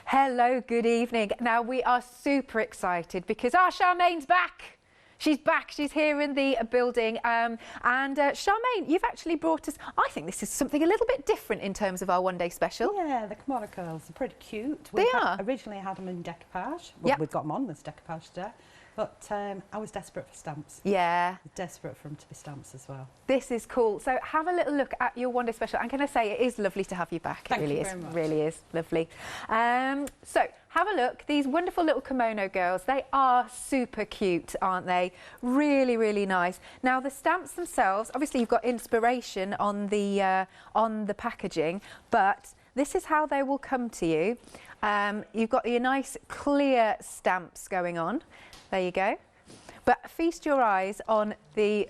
Hello, good evening. Now we are super excited because our Charmain's back. She's back, she's here in the building. Charmain, you've actually brought us, I think this is something a little bit different in terms of our one-day special. Yeah, the Kimono Girls are pretty cute. They are. Originally had them in decoupage. Well, yep. We've got them on as decoupage today. But I was desperate for stamps. Yeah. Desperate for them to be stamps as well. This is cool. So have a little look at your one-day special. And can I say, it is lovely to have you back. Thank it really you is. very much. Really is lovely. So have a look. These wonderful little kimono girls, they are super cute, aren't they? Really, really nice. Now the stamps themselves, obviously you've got inspiration on the packaging, but this is how they will come to you. You've got your nice clear stamps going on. There you go. But feast your eyes on the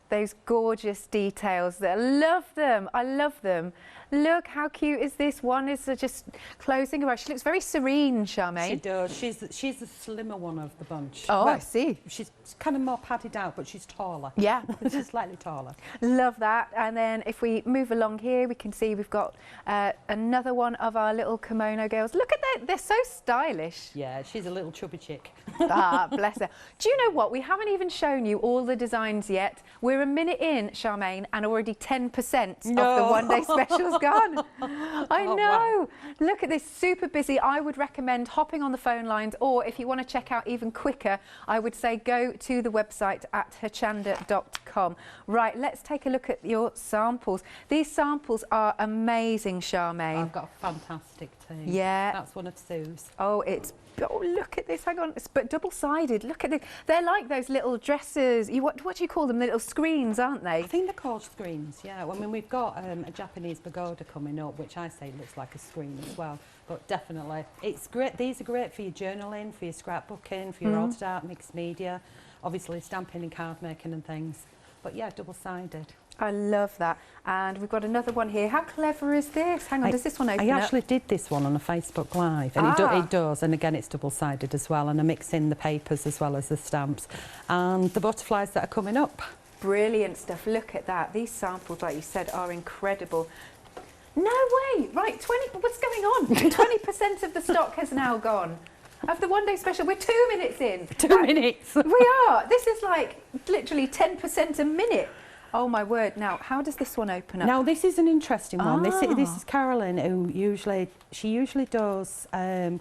those gorgeous details. I love them. I love them. Look, how cute is this? One is just closing her eyes. She looks very serene, Charmain. She does. She's the slimmer one of the bunch. Oh, well, I see. She's kind of more padded out, but she's taller. Yeah. She's slightly taller. Love that. And then if we move along here, we can see we've got another one of our little kimono girls. Look at that. They're so stylish. Yeah, she's a little chubby chick. Ah, bless her. Do you know what? We haven't even shown you all the designs yet. We're a minute in, Charmain, and already 10% of the one-day special's gone. I know. Wow. Look at this, super busy. I would recommend hopping on the phone lines, or if you want to check out even quicker, I would say go to the website at hochanda.com. Right, let's take a look at your samples. These samples are amazing, Charmain. I've got a fantastic team. Yeah. That's one of Sue's. Oh, oh, look at this, hang on, but double-sided, look at this. They're like those little dresses, what do you call them, the little screens, aren't they? I think they're called screens, yeah. I mean, we've got a Japanese pagoda coming up, which I say looks like a screen as well, but definitely, it's great. These are great for your journaling, for your scrapbooking, for your altered art, mixed media, obviously stamping and card making and things, but yeah, double-sided. I love that. And we've got another one here. How clever is this? Hang on, does this one open up? I actually did this one on a Facebook Live, and it does, and again it's double-sided as well, and I mix in the papers as well as the stamps. And the butterflies that are coming up. Brilliant stuff. Look at that. These samples, like you said, are incredible. No way! Right, what's going on? 20% of the stock has now gone. Of the one-day special, we're 2 minutes in. 2 minutes. We are. This is like literally 10% a minute. Oh my word! Now, how does this one open up? Now, this is an interesting one. This is Carolyn, who usually does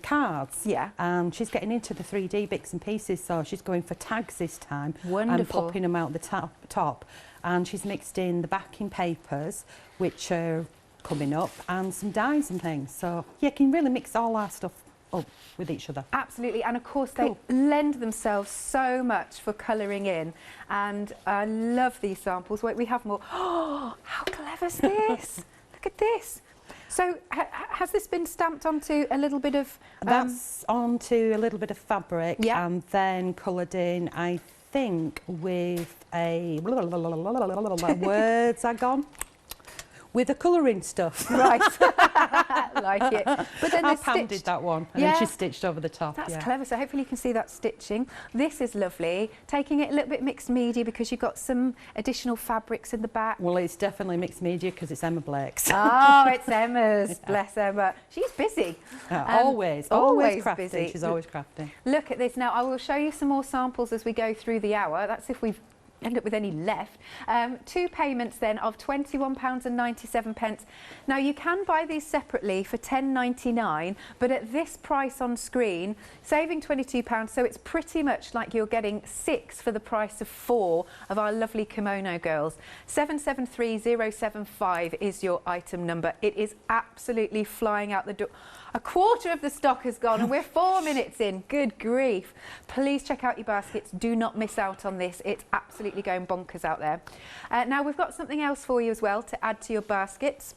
cards. Yeah. And she's getting into the 3D bits and pieces, so she's going for tags this time. Wonderful. And popping them out the top. And she's mixed in the backing papers, which are coming up, and some dies and things. So yeah, you can really mix all our stuff up with each other. Absolutely, and of course they lend themselves so much for colouring in, and I love these samples. Wait, we have more. Oh, how clever is this? Look at this. So has this been stamped onto a little bit of... That's onto a little bit of fabric, yeah. And then coloured in, I think, with a... words are gone. With the colouring stuff. Right. Like it. But then Pam did that one, and then she stitched over the top. That's clever, so hopefully you can see that stitching. This is lovely, taking it a little bit mixed media because you've got some additional fabrics in the back. Well, it's definitely mixed media because it's Emma Blake's. Oh, it's Emma's. Bless Emma. She's busy. Always crafting. Busy. She's always crafting. Look at this now. I will show you some more samples as we go through the hour. That's if we've end up with any left. 2 payments then of £21.97. Now you can buy these separately for £10.99, but at this price on screen, saving £22, so it's pretty much like you're getting 6 for the price of 4 of our lovely kimono girls. 773075 is your item number. It is absolutely flying out the door. A quarter of the stock has gone and we're 4 minutes in. Good grief. Please check out your baskets. Do not miss out on this. It's absolutely going bonkers out there. Now we've got something else for you as well to add to your baskets.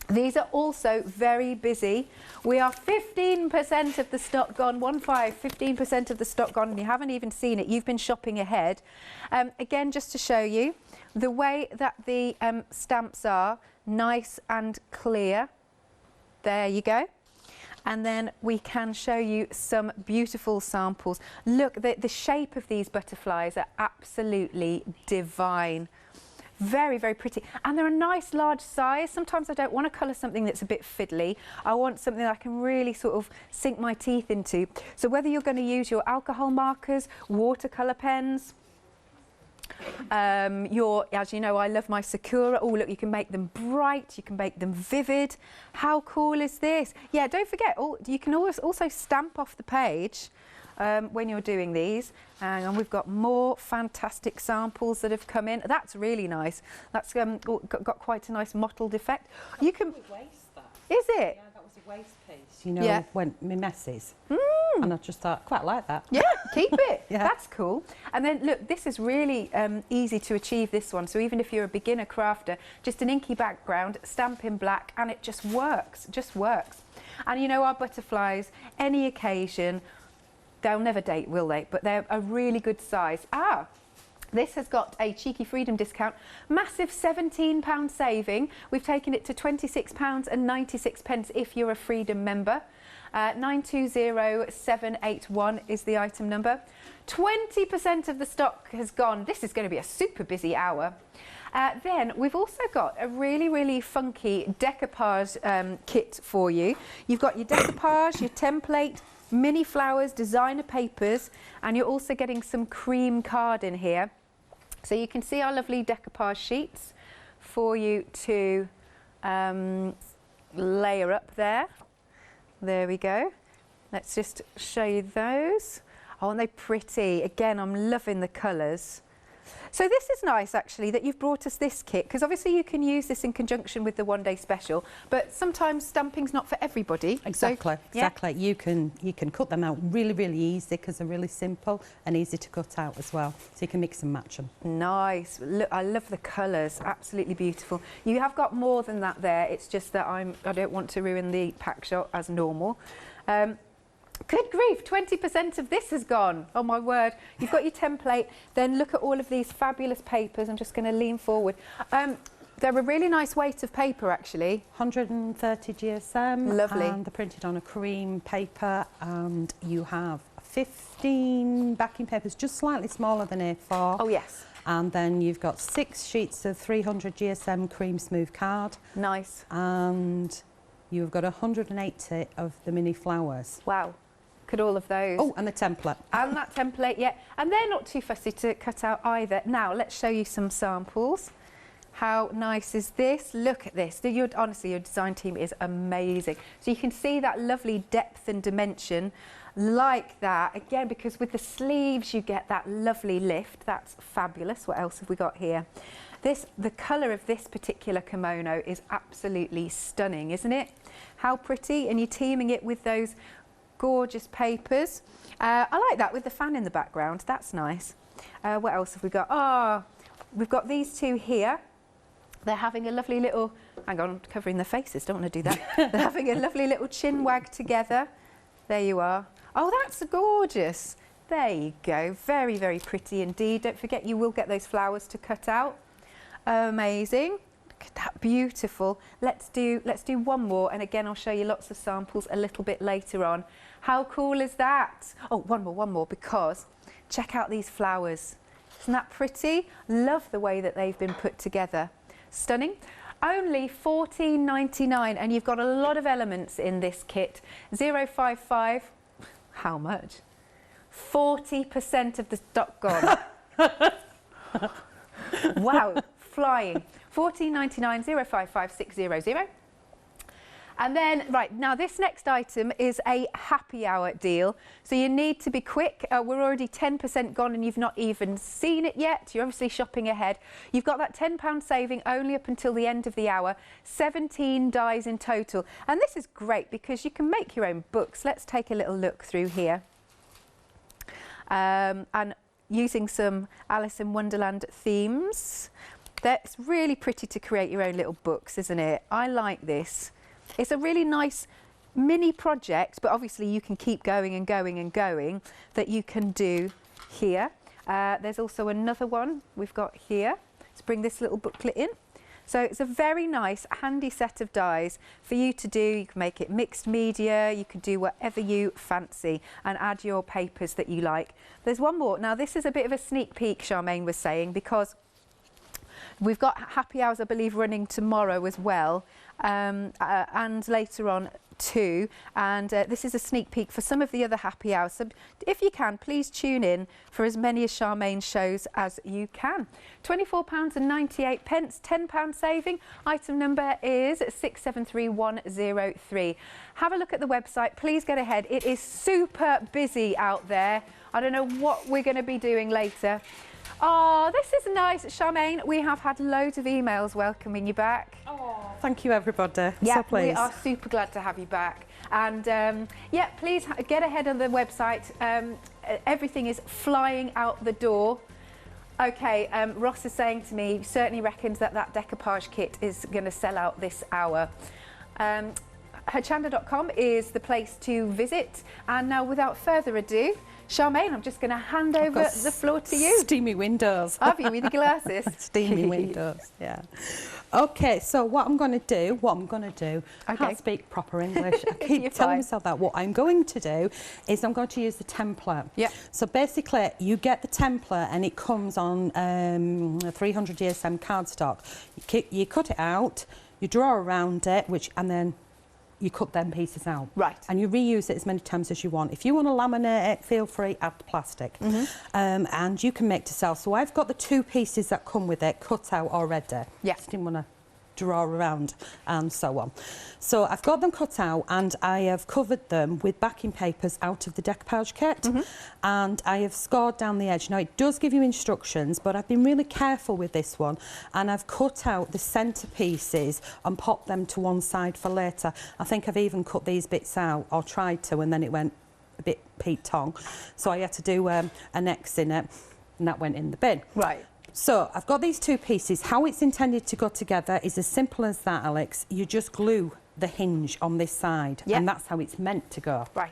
These are also very busy. We are 15% of the stock gone, 15% of the stock gone, and you haven't even seen it. You've been shopping ahead. Again, just to show you the way that the stamps are, nice and clear. There you go. And then we can show you some beautiful samples. Look, the shape of these butterflies are absolutely divine. Very, very pretty. And they're a nice large size. Sometimes I don't want to colour something that's a bit fiddly. I want something that I can really sort of sink my teeth into. So whether you're going to use your alcohol markers, watercolour pens, as you know, I love my Sakura. Oh, look, you can make them bright, you can make them vivid. How cool is this? Yeah, don't forget, you can always also stamp off the page when you're doing these. And we've got more fantastic samples that have come in. That's really nice. That's got quite a nice mottled effect. You can waste that. Is it? Yeah, that was a waste piece. You know, when my messes. And I just thought, quite like that. Yeah, keep it. Yeah. That's cool. And then look, this is really easy to achieve, this one. So even if you're a beginner crafter, just an inky background, stamp in black, and it just works, And you know, our butterflies, any occasion, they'll never date, will they? But they're a really good size. This has got a cheeky freedom discount, massive £17 saving. We've taken it to £26.96 if you're a freedom member. 920781 is the item number. 20% of the stock has gone. This is going to be a super busy hour. Then we've also got a really, really funky decoupage kit for you. You've got your decoupage, your template, mini flowers, designer papers, and you're also getting some cream card in here. So you can see our lovely decoupage sheets for you to layer up there. There we go. Let's just show you those. Oh, aren't they pretty? Again, I'm loving the colours. So this is nice actually that you've brought us this kit, because obviously you can use this in conjunction with the one-day special, but sometimes stamping's not for everybody. Exactly, so, yeah. exactly. You can cut them out really, really easy because they're really simple and easy to cut out as well. So you can mix and match them. Nice. Look, I love the colours. Absolutely beautiful. You have got more than that there. It's just that I don't want to ruin the pack shot as normal. Good grief, 20% of this has gone. Oh my word. You've got your template. Then look at all of these fabulous papers. I'm just going to lean forward. They're a really nice weight of paper actually. 130 GSM. Lovely. And they're printed on a cream paper, and you have 15 backing papers, just slightly smaller than A4. Oh yes. And then you've got 6 sheets of 300 GSM cream smooth card. Nice. And you've got 180 of the mini flowers. Wow. Look at all of those. Oh, and the template. And that template, yeah. And they're not too fussy to cut out either. Now, let's show you some samples. How nice is this? Look at this. Honestly, your design team is amazing. So you can see that lovely depth and dimension like that. Again, because with the sleeves, you get that lovely lift. That's fabulous. What else have we got here? The colour of this particular kimono is absolutely stunning, isn't it? How pretty. And you're teaming it with those gorgeous papers. I like that with the fan in the background. That's nice. What else have we got? We've got these two here. They're having a lovely little, hang on, I'm covering their faces, don't want to do that. They're having a lovely little chin wag together. There you are. Oh, that's gorgeous. There you go. Very, very pretty indeed. Don't forget you will get those flowers to cut out. Amazing. Look at that, beautiful. Let's do one more, and again I'll show you lots of samples a little bit later on. How cool is that? Oh, one more, because check out these flowers. Isn't that pretty? Love the way that they've been put together. Stunning. Only $14.99, and you've got a lot of elements in this kit. 055. How much? 40% of the stock gone. Wow, flying. $14.99, 055600. And then, right, now this next item is a happy hour deal. So you need to be quick. We're already 10% gone and you've not even seen it yet. You're obviously shopping ahead. You've got that £10 saving only up until the end of the hour. 17 dies in total. And this is great because you can make your own books. Let's take a little look through here. And using some Alice in Wonderland themes. That's really pretty to create your own little books, isn't it? I like this. It's a really nice mini project, but obviously you can keep going and going and going that you can do here. There's also another one we've got here. Let's bring this little booklet in. So it's a very nice, handy set of dies for you to do. You can make it mixed media, you can do whatever you fancy and add your papers that you like. There's one more. Now this is a bit of a sneak peek, Charmaine was saying, because We've got happy hours, I believe, running tomorrow as well, and later on too. And this is a sneak peek for some of the other happy hours. So if you can, please tune in for as many of Charmain's shows as you can. £24.98, £10 saving. Item number is 673103. Have a look at the website. Please get ahead. It is super busy out there. I don't know what we're going to be doing later. Oh, this is nice, Charmain. We have had loads of emails welcoming you back. Oh, thank you, everybody. Yeah, so pleased. We are super glad to have you back. And yeah, please get ahead on the website. Everything is flying out the door. Okay, Ross is saying to me, certainly reckons that decoupage kit is going to sell out this hour. Hochanda.com is the place to visit. And now, without further ado, Charmain, I'm just going to hand over the floor to you. Steamy windows. Have you, with the glasses? Steamy windows, yeah. Okay, so what I'm going to do, I can't speak proper English. I keep telling myself that. What I'm going to do is I'm going to use the template. Yeah. So basically, you get the template and it comes on 300 ESM cardstock. You cut it out, you draw around it, and then you cut them pieces out. Right. And you reuse it as many times as you want. If you want to laminate it, feel free, add the plastic. And you can make to sell. So I've got the 2 pieces that come with it cut out already. Yeah. Just didn't want to draw around and so on. So I've got them cut out and I have covered them with backing papers out of the decoupage kit, and I have scored down the edge. Now it does give you instructions, but I've been really careful with this one and I've cut out the centre pieces and popped them to one side for later. I think I've even cut these bits out, or tried to, and then it went a bit Pete Tong. So I had to do an X in it and that went in the bin. Right. So I've got these 2 pieces. How it's intended to go together is as simple as that, Alex. You just glue the hinge on this side, and that's how it's meant to go. Right.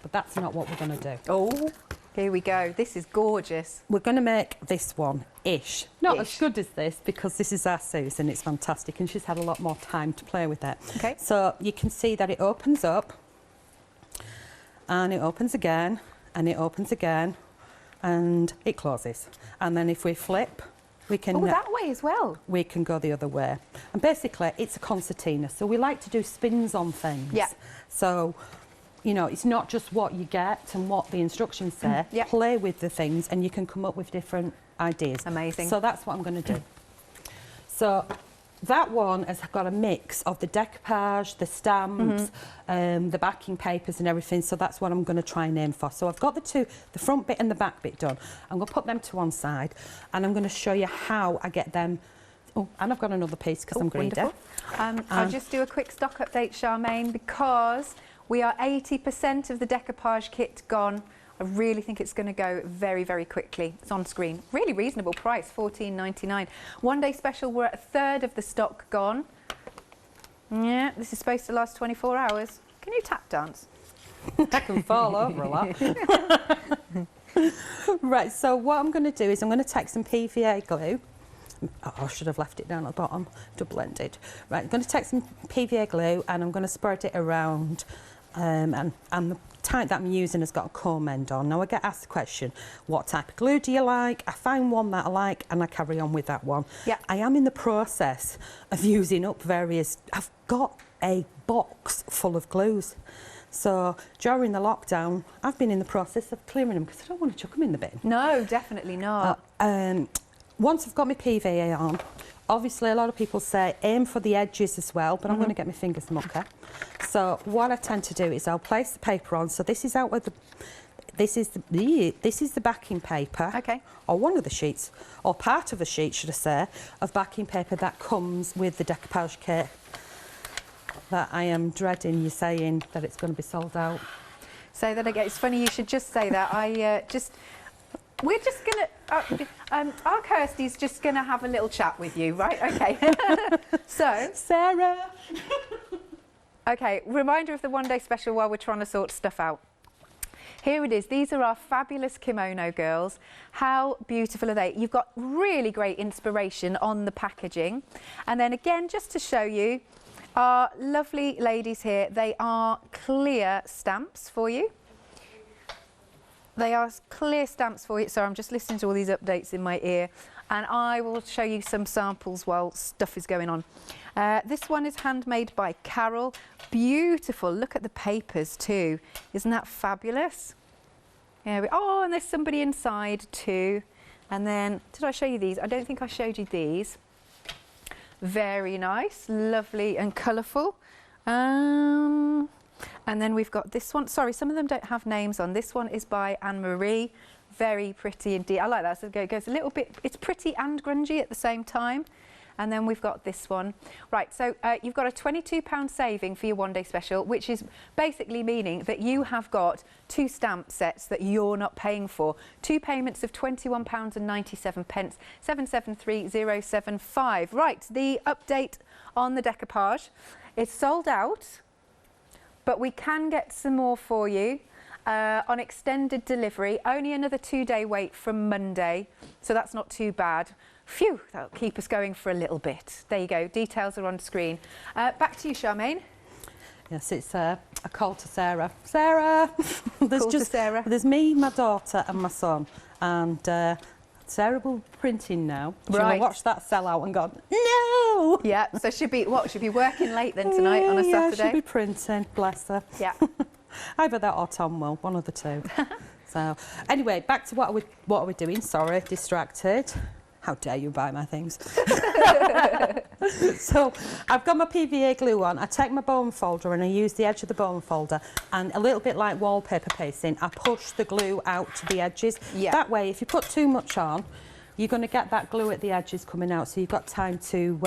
But that's not what we're going to do. Oh, here we go. This is gorgeous. We're going to make this one-ish. Not as good as this, because this is our Susan. It's fantastic, and she's had a lot more time to play with it. Okay. So you can see that it opens up, and it opens again, and it opens again, and it closes. And then if we flip, we can... Oh, that way as well? We can go the other way. And basically, it's a concertina, so we like to do spins on things. Yeah. So, you know, it's not just what you get and what the instructions say. Yeah. Play with the things and you can come up with different ideas. Amazing. So that's what I'm going to do. So that one has got a mix of the decoupage, the stamps, the backing papers and everything, so that's what I'm going to try and aim for. So I've got the front bit and the back bit done. I'm going to put them to one side and I'm going to show you how I get them. Oh, and I've got another piece because I'm greedy. I'll just do a quick stock update, Charmain, because we are 80% of the decoupage kit gone. I really think it's going to go very, very quickly. It's on screen. Really reasonable price, $14.99. One day special, we're at 1/3 of the stock gone. Yeah, this is supposed to last 24 hours. Can you tap dance? I can fall over a lot. Right, so what I'm going to do is I'm going to take some PVA glue. Oh, I should have left it down at the bottom, double-ended. Right, I'm going to take some PVA glue and I'm going to spread it around, and the type that I'm using has got a comb end on. Now I get asked the question, what type of glue do you like? I find one that I like and I carry on with that one. Yeah. I am in the process of using up various, I've got a box full of glues. So during the lockdown, I've been in the process of clearing them because I don't want to chuck them in the bin. No, definitely not. Once I've got my PVA on, obviously a lot of people say aim for the edges as well, but I'm going to get my fingers mucky. So what I tend to do is I'll place the paper on. So this is out with this is the backing paper. Okay. Or one of the sheets, or part of the sheet, should I say, of backing paper that comes with the decoupage kit. That I am dreading you saying that it's going to be sold out. Say that again. It's funny you should just say that. We're just going to, our Kirsty's just going to have a little chat with you, right? Okay. So, Sarah. Okay, reminder of the one day special while we're trying to sort stuff out. Here it is. These are our fabulous Kimono Girls. How beautiful are they? You've got really great inspiration on the packaging. And then again, just to show you, our lovely ladies here, they are clear stamps for you. They are clear stamps for you. So I'm just listening to all these updates in my ear. and I will show you some samples while stuff is going on. This one is handmade by Carol. Beautiful. Look at the papers too. Isn't that fabulous? Oh, and there's somebody inside too. And then, did I show you these? I don't think I showed you these. Very nice, lovely and colourful. And then we've got this one. Sorry, some of them don't have names on. This one is by Anne-Marie. Very pretty indeed. I like that. So it goes a little bit, it's pretty and grungy at the same time. And then we've got this one. Right, so you've got a £22 saving for your one-day special, which is basically meaning that you have got 2 stamp sets that you're not paying for. 2 payments of £21.97, 773075. Right, the update on the decoupage. It's sold out, but we can get some more for you. On extended delivery, only another 2-day wait from Monday, so that's not too bad. Phew, that'll keep us going for a little bit. There you go, details are on screen. Back to you, Charmaine. Yes, it's a call to Sarah. Sarah! Sarah. There's me, my daughter and my son, and Sarah will be printing now. She'll have watched that sell out and gone, no! Yeah, so she'll be working late then tonight on a Saturday? Yeah, she'll be printing, bless her. Yeah. Either that or Tom will, one of the two. So, anyway, back to what are we doing? Sorry, distracted. How dare you buy my things? So, I've got my PVA glue on. I take my bone folder and I use the edge of the bone folder, and a little bit like wallpaper pasting, I push the glue out to the edges. Yeah. That way, if you put too much on, you're going to get that glue at the edges coming out, so you've got time to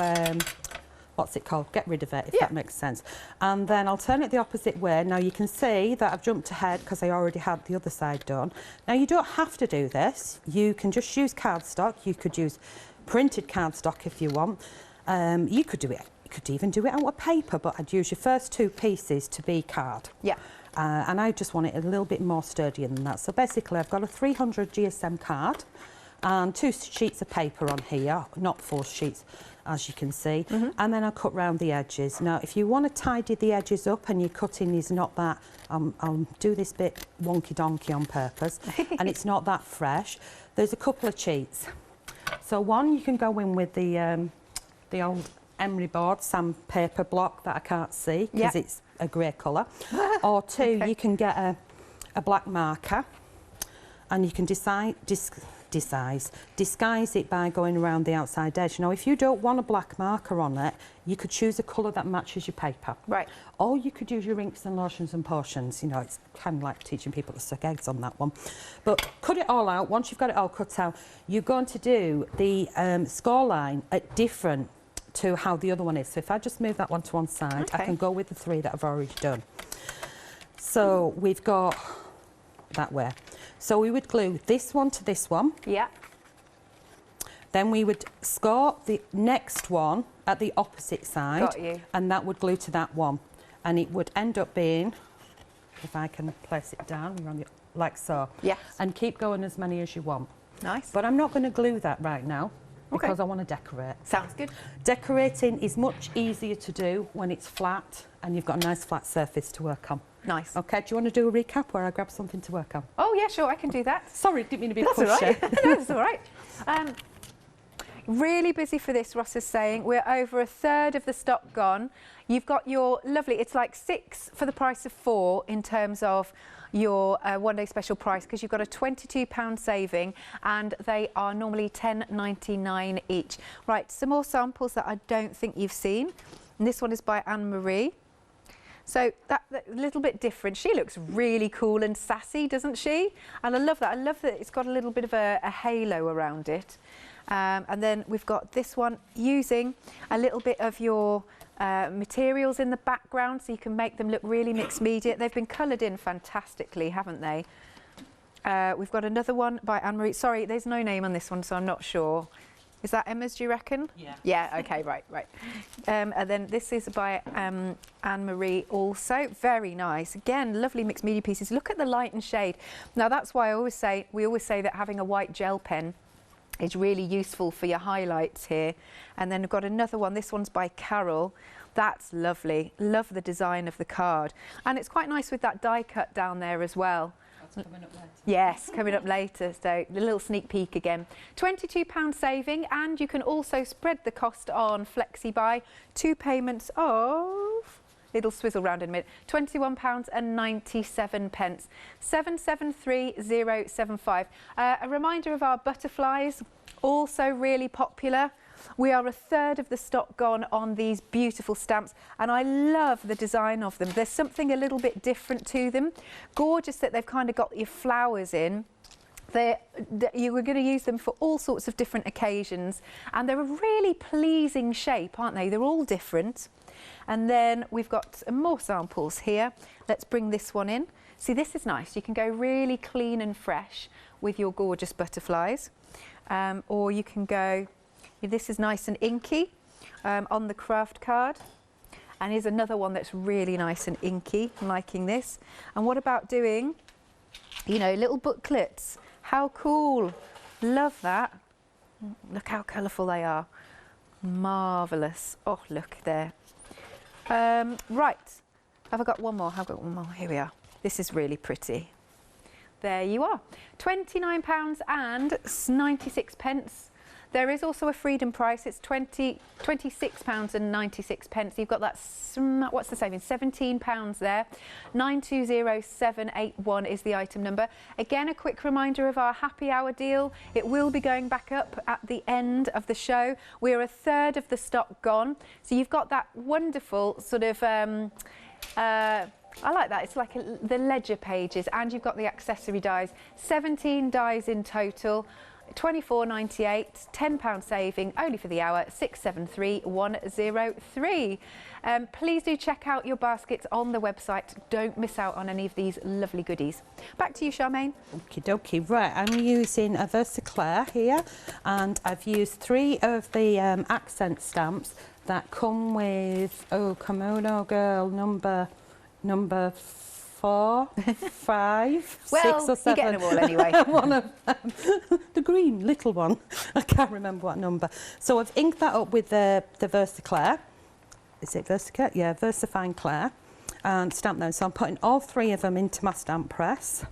what's it called? Get rid of it, if that makes sense. And then I'll turn it the opposite way. Now you can see that I've jumped ahead because I already had the other side done. Now you don't have to do this. You can just use cardstock. You could use printed cardstock if you want. You could do it. You could even do it out of paper, but I'd use your first 2 pieces to be card. Yeah. And I just want it a little bit more sturdier than that. So basically I've got a 300 GSM card and 2 sheets of paper on here, not 4 sheets, as you can see, and then I'll cut round the edges. Now, if you want to tidy the edges up and your cutting is not that, I'll do this bit wonky-donkey on purpose, and it's not that fresh, there's a couple of cheats. So one, you can go in with the old emery board sandpaper block that I can't see because it's a grey colour, or 2, you can get a black marker, and you can disguise it by going around the outside edge. Now, if you don't want a black marker on it, you could choose a colour that matches your paper. Right. Or you could use your inks and lotions and potions. You know, it's kind of like teaching people to suck eggs on that one. But cut it all out. Once you've got it all cut out, you're going to do the score line at different to how the other one is. So if I just move that one to one side, I can go with the 3 that I've already done. So we've got that way. So we would glue this one to this one. Yeah. Then we would score the next one at the opposite side. Got you. And that would glue to that one. And it would end up being, if I can place it down, like so. Yes. And keep going as many as you want. Nice. But I'm not going to glue that right now because I want to decorate. Sounds good. Decorating is much easier to do when it's flat and you've got a nice flat surface to work on. Nice. Okay, do you want to do a recap where I grab something to work on? Oh, yeah, sure, I can do that. Sorry, didn't mean to be pushy. That's all right. That's all right. Really busy for this, Ross is saying. We're over 1/3 of the stock gone. You've got your lovely, it's like 6 for the price of 4 in terms of your one-day special price, because you've got a £22 saving and they are normally £10.99 each. Right, some more samples that I don't think you've seen. And this one is by Anne-Marie. So that's a little bit different. She looks really cool and sassy, doesn't she? And I love that. I love that it's got a little bit of a halo around it. And then we've got this one using a little bit of your materials in the background so you can make them look really mixed media. They've been coloured in fantastically, haven't they? We've got another one by Anne-Marie. Sorry, there's no name on this one, so I'm not sure. Is that Emma's, do you reckon? Yeah. Yeah, okay, right. And then this is by Anne-Marie also. Very nice. Again, lovely mixed media pieces. Look at the light and shade. Now, that's why we always say that having a white gel pen is really useful for your highlights here. And then we've got another one. This one's by Carol. That's lovely. Love the design of the card. And it's quite nice with that die cut down there as well. That's coming up later. Yes, coming up later, so the little sneak peek again. £22 saving, and you can also spread the cost on FlexiBuy. 2 payments of, it'll swizzle round in a minute, £21.97. 773075. A reminder of our butterflies, also really popular. We are a third of the stock gone on these beautiful stamps, and I love the design of them. There's something a little bit different to them. Gorgeous that they've kind of got your flowers in. You were going to use them for all sorts of different occasions, and they're a really pleasing shape, aren't they? They're all different. And then we've got some more samples here. Let's bring this one in. See, this is nice. You can go really clean and fresh with your gorgeous butterflies, or you can go, this is nice and inky on the craft card. And here's another one that's really nice and inky. I'm liking this. And what about doing, you know, little booklets? How cool. Love that. Look how colourful they are. Marvellous. Oh, look there. Right. Have I got one more? I've got one more. Here we are. This is really pretty. There you are. £29.96. There is also a freedom price. It's £26.96. You've got that, what's the saving? £17 there. 920781 is the item number. Again, a quick reminder of our happy hour deal. It will be going back up at the end of the show. We're a third of the stock gone. So you've got that wonderful sort of, I like that. It's like the ledger pages, and you've got the accessory dies. 17 dies in total. £24.98, £10 saving only for the hour. 673103. Please do check out your baskets on the website. Don't miss out on any of these lovely goodies. Back to you, Charmaine. Okie dokie. Right, I'm using a Versaclair here, and I've used 3 of the accent stamps that come with Kimono Girl number 4, 5, Well, 6 or 7. You're getting them all anyway. One of them, the green little one. I can't remember what number. So I've inked that up with the Versaclair. Is it Versaclair? Yeah, Versafine Clair. And stamp them. So I'm putting all 3 of them into my stamp press,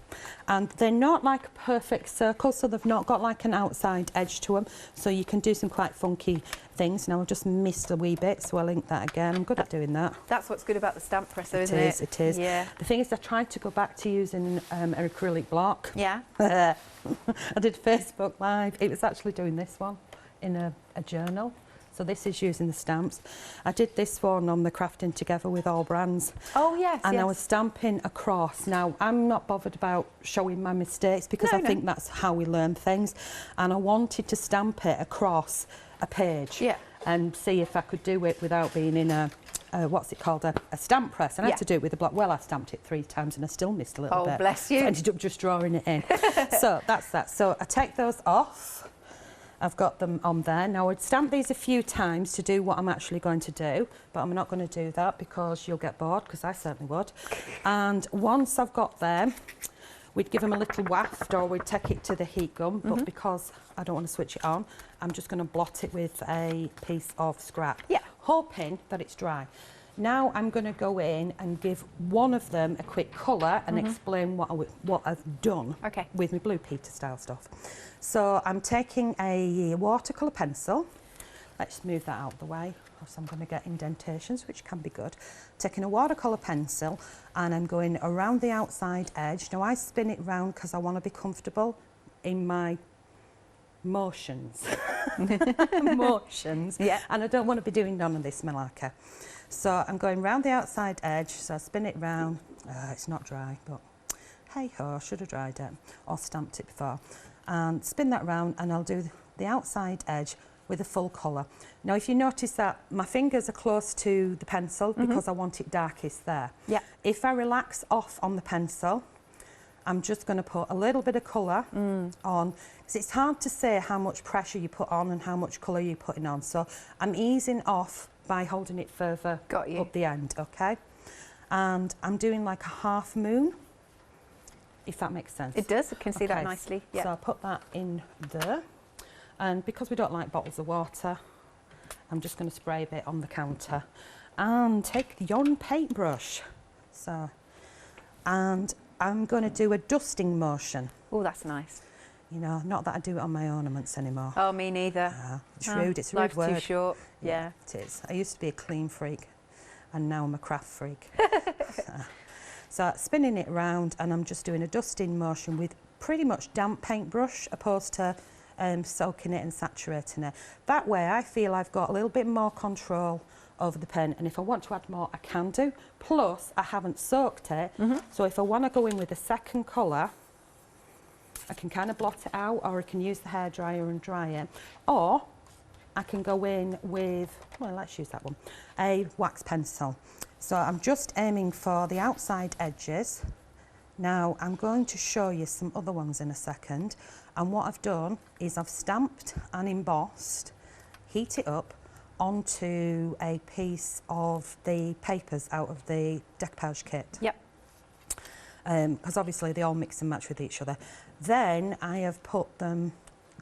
and they're not like a perfect circle, so they've not got like an outside edge to them, so you can do some quite funky things. Now I've just missed a wee bit, so I'll ink that again. I'm good at doing that. That's what's good about the stamp presser, isn't it? It is. Yeah. The thing is, I tried to go back to using an acrylic block. Yeah. I did Facebook Live. It was actually doing this one in a journal. So this is using the stamps. I did this one on the Crafting Together with all brands. Oh, yes, And yes. I was stamping across. Now, I'm not bothered about showing my mistakes, because I think that's how we learn things. And I wanted to stamp it across a page, Yeah. and see if I could do it without being in a what's it called, a stamp press. And I had to do it with a block. Well, I stamped it 3 times and I still missed a little bit. Oh, bless you. So I ended up just drawing it in. So that's that. So I take those off. I've got them on there. Now, I'd stamp these a few times to do what I'm actually going to do, but I'm not going to do that because you'll get bored, because I certainly would. And once I've got them, we'd give them a little waft, or we'd take it to the heat gun, but because I don't want to switch it on, I'm just going to blot it with a piece of scrap, hoping that it's dry. Now I'm going to go in and give one of them a quick colour and explain what I've done with my Blue Peter style stuff. So I'm taking a watercolour pencil. Let's move that out of the way, else I'm going to get indentations, which can be good. Taking a watercolour pencil, and I'm going around the outside edge. Now I spin it round because I want to be comfortable in my motions. Motions. Yeah. And I don't want to be doing none of this malarkey. So I'm going round the outside edge, so I spin it round. It's not dry, but hey ho, I should have dried it or stamped it before. And spin that round, and I'll do the outside edge with a full colour. Now, if you notice that my fingers are close to the pencil because I want it darkest there. Yeah. If I relax off on the pencil, I'm just going to put a little bit of colour on, because it's hard to say how much pressure you put on and how much colour you're putting on. So I'm easing off by holding it further up the end, okay? And I'm doing like a half moon, if that makes sense. It does, I can see that nicely. Yeah. So I'll put that in there. And because we don't like bottles of water, I'm just going to spray a bit on the counter. And take the yarn paintbrush. So, and I'm going to do a dusting motion. Oh, that's nice. You know, not that I do it on my ornaments anymore. Oh, me neither. It's rude, it's a rude Life's word. too short. Yeah. It is. I used to be a clean freak and now I'm a craft freak. So spinning it round and I'm just doing a dusting motion with pretty much damp paintbrush opposed to soaking it and saturating it. That way I feel I've got a little bit more control over the pen, and if I want to add more I can do. Plus I haven't soaked it, so if I want to go in with a second colour I can kind of blot it out, or I can use the hairdryer and dry it, or I can go in with, well, let's use that one, a wax pencil. So I'm just aiming for the outside edges. Now I'm going to show you some other ones in a second, and what I've done is I've stamped and embossed, heat it up onto a piece of the papers out of the decoupage kit. Yep. Because obviously they all mix and match with each other. Then I have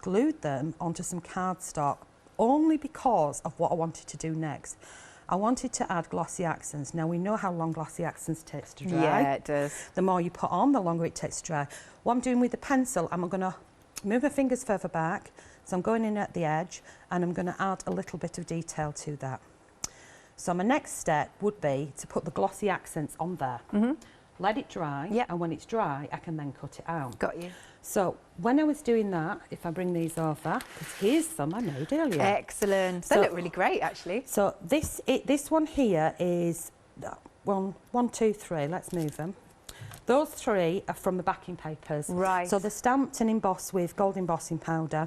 glued them onto some cardstock only because of what I wanted to do next. I wanted to add glossy accents. Now we know how long glossy accents takes to dry. Yeah, it does. The more you put on, the longer it takes to dry. What I'm doing with the pencil, I'm going to move my fingers further back. So I'm going in at the edge and I'm going to add a little bit of detail to that. So my next step would be to put the glossy accents on there. Let it dry, and when it's dry, I can then cut it out. Got you. So when I was doing that, if I bring these over, because here's some I made earlier. Excellent. They look really great, actually. So this one here is one, two, three. Let's move them. Those three are from the backing papers. Right. So they're stamped and embossed with gold embossing powder.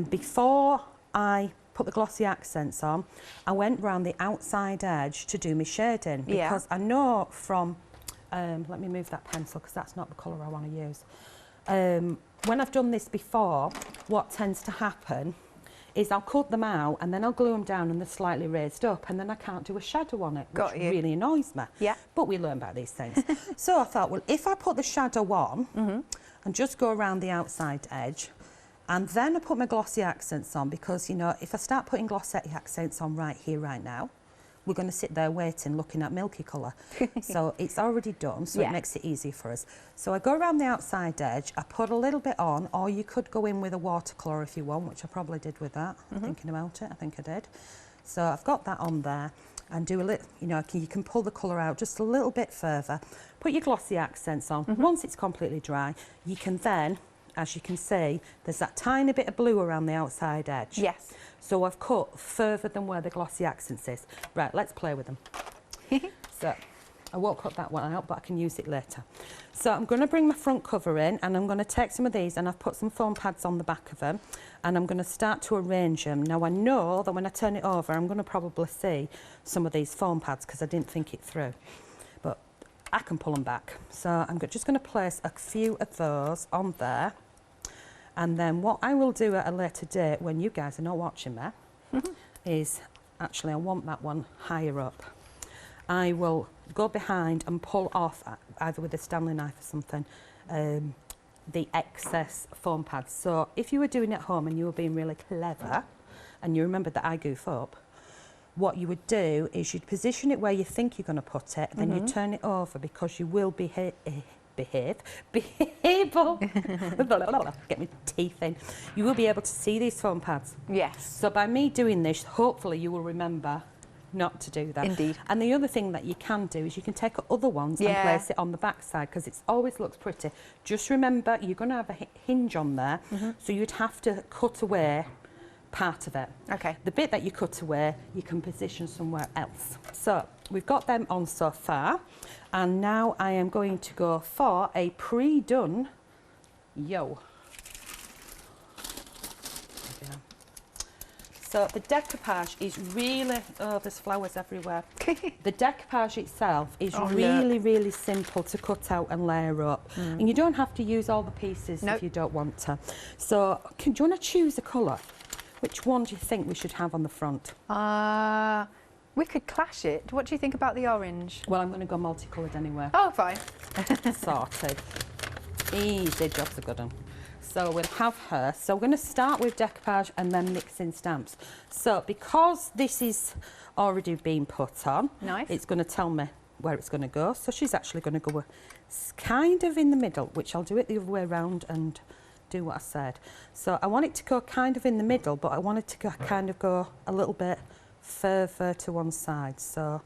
Before I put the glossy accents on, I went round the outside edge to do my shading, because I know from let me move that pencil because that's not the colour I want to use. When I've done this before, what tends to happen is I'll cut them out and then I'll glue them down and they're slightly raised up, and then I can't do a shadow on it, which really annoys me. Yeah. But we learn about these things. So I thought, well, if I put the shadow on and just go around the outside edge, and then I put my glossy accents on, because, you know, if I start putting glossy accents on right here, right now, we're going to sit there waiting, looking at milky colour. So it's already done, so it makes it easier for us. So I go around the outside edge, I put a little bit on, or you could go in with a watercolour if you want, which I probably did with that. I'm thinking about it, I think I did. So I've got that on there, and do a little, you know, you can pull the colour out just a little bit further. Put your glossy accents on. Once it's completely dry, you can then, as you can see, there's that tiny bit of blue around the outside edge. Yes. So I've cut further than where the glossy accents is. Right, let's play with them. So I won't cut that one out, but I can use it later. So I'm going to bring my front cover in, and I'm going to take some of these, and I've put some foam pads on the back of them, and I'm going to start to arrange them. Now I know that when I turn it over, I'm going to probably see some of these foam pads because I didn't think it through. But I can pull them back. So I'm just going to place a few of those on there. And then what I will do at a later date, when you guys are not watching me, is actually I want that one higher up. I will go behind and pull off, either with a Stanley knife or something, the excess foam pads. So if you were doing it at home and you were being really clever, and you remember that I goof up, what you would do is you'd position it where you think you're going to put it, then you turn it over, because you will be able get my teeth in. You will be able to see these foam pads. Yes. So by me doing this, hopefully you will remember not to do that. Indeed. And the other thing that you can do is you can take other ones and place it on the back side, because it always looks pretty. Just remember, you're going to have a hinge on there, so you'd have to cut away part of it. Okay. The bit that you cut away, you can position somewhere else. So we've got them on so far, and now I am going to go for a pre-done So the decoupage is really, oh, there's flowers everywhere. The decoupage itself is really simple to cut out and layer up. And you don't have to use all the pieces if you don't want to. So do you want to choose a colour? Which one do you think we should have on the front? We could clash it. What do you think about the orange? Well, I'm going to go multicoloured anyway. Oh, fine. Sorted. Easy, job's a good one. So we'll have her. So we're going to start with decoupage and then mix in stamps. So because this is already been put on, it's going to tell me where it's going to go. So she's actually going to go kind of in the middle, which I'll do it the other way around and do what I said. So I want it to go kind of in the middle, but I want it to go, kind of go a little bit further to one side. So